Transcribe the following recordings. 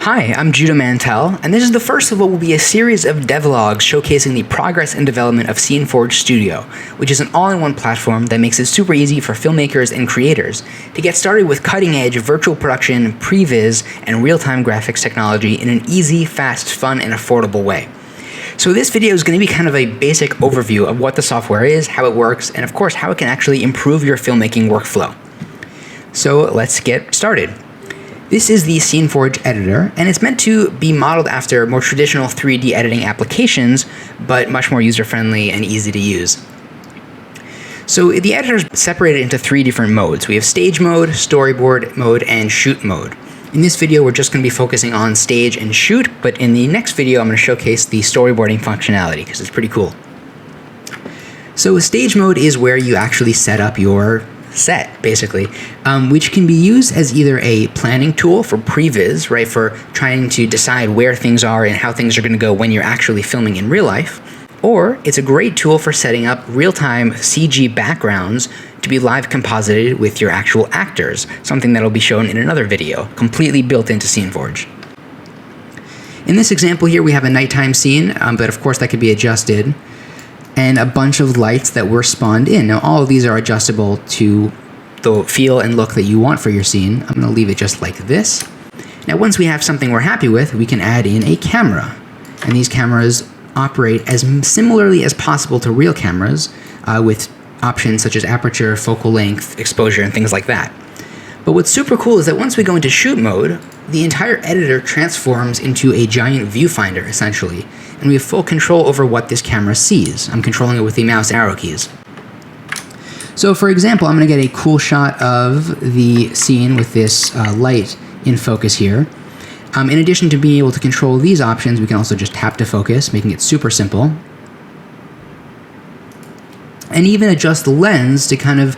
Hi, I'm Judah Mantell, and this is the first of what will be a series of devlogs showcasing the progress and development of SceneForge Studio, which is an all-in-one platform that makes it super easy for filmmakers and creators to get started with cutting-edge virtual production, previs, and real-time graphics technology in an easy, fast, fun, and affordable way. So this video is going to be kind of a basic overview of what the software is, how it works, and of course how it can actually improve your filmmaking workflow. So let's get started. This is the SceneForge editor, and it's meant to be modeled after more traditional 3D editing applications, but much more user-friendly and easy to use. So the editor is separated into three different modes. We have stage mode, storyboard mode, and shoot mode. In this video, we're just going to be focusing on stage and shoot, but in the next video, I'm going to showcase the storyboarding functionality because it's pretty cool. So stage mode is where you actually set up your set, basically, which can be used as either a planning tool for previs, right, for trying to decide where things are and how things are going to go when you're actually filming in real life, or it's a great tool for setting up real-time CG backgrounds to be live composited with your actual actors, something that'll be shown in another video, completely built into SceneForge. In this example here, we have a nighttime scene, but of course that could be adjusted, and a bunch of lights that were spawned in. Now all of these are adjustable to the feel and look that you want for your scene. I'm going to leave it just like this. Now once we have something we're happy with, we can add in a camera. And these cameras operate as similarly as possible to real cameras with options such as aperture, focal length, exposure, and things like that. But what's super cool is that once we go into shoot mode, the entire editor transforms into a giant viewfinder, essentially, and we have full control over what this camera sees. I'm controlling it with the mouse arrow keys. So for example, I'm going to get a cool shot of the scene with this light in focus here. In addition to being able to control these options, we can also just tap to focus, making it super simple. And even adjust the lens to kind of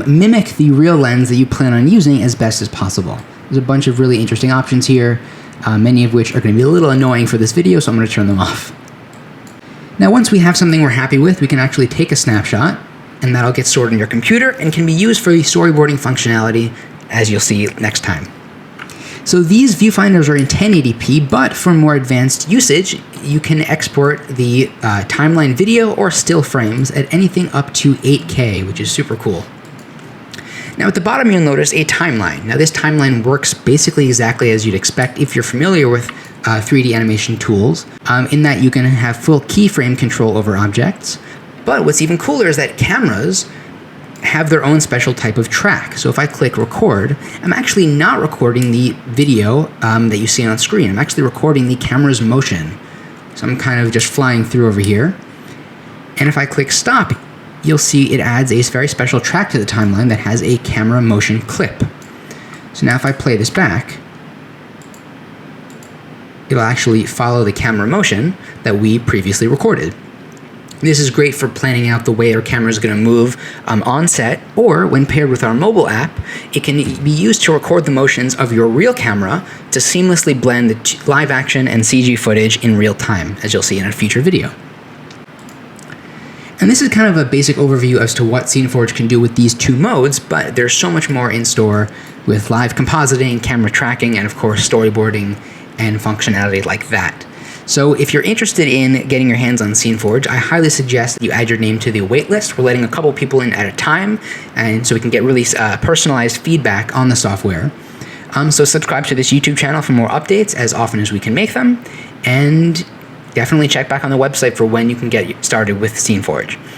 mimic the real lens that you plan on using as best as possible. There's a bunch of really interesting options here, many of which are going to be a little annoying for this video, so I'm going to turn them off. Now once we have something we're happy with, we can actually take a snapshot, and that'll get stored in your computer and can be used for the storyboarding functionality, as you'll see next time. So these viewfinders are in 1080p, but for more advanced usage, you can export the timeline video or still frames at anything up to 8K, which is super cool. Now at the bottom you'll notice a timeline. Now this timeline works basically exactly as you'd expect if you're familiar with 3D animation tools, in that you can have full keyframe control over objects. But what's even cooler is that cameras have their own special type of track. So if I click record, I'm actually not recording the video that you see on screen. I'm actually recording the camera's motion. So I'm kind of just flying through over here. And if I click stop, you'll see it adds a very special track to the timeline that has a camera motion clip. So now if I play this back, it'll actually follow the camera motion that we previously recorded. This is great for planning out the way our camera is going to move on set, or when paired with our mobile app, it can be used to record the motions of your real camera to seamlessly blend the live action and CG footage in real time, as you'll see in a future video. And this is kind of a basic overview as to what SceneForge can do with these two modes, but there's so much more in store with live compositing, camera tracking, and of course storyboarding and functionality like that. So if you're interested in getting your hands on SceneForge, I highly suggest that you add your name to the waitlist. We're letting a couple people in at a time, and so we can get really personalized feedback on the software. So subscribe to this YouTube channel for more updates as often as we can make them, and definitely check back on the website for when you can get started with SceneForge.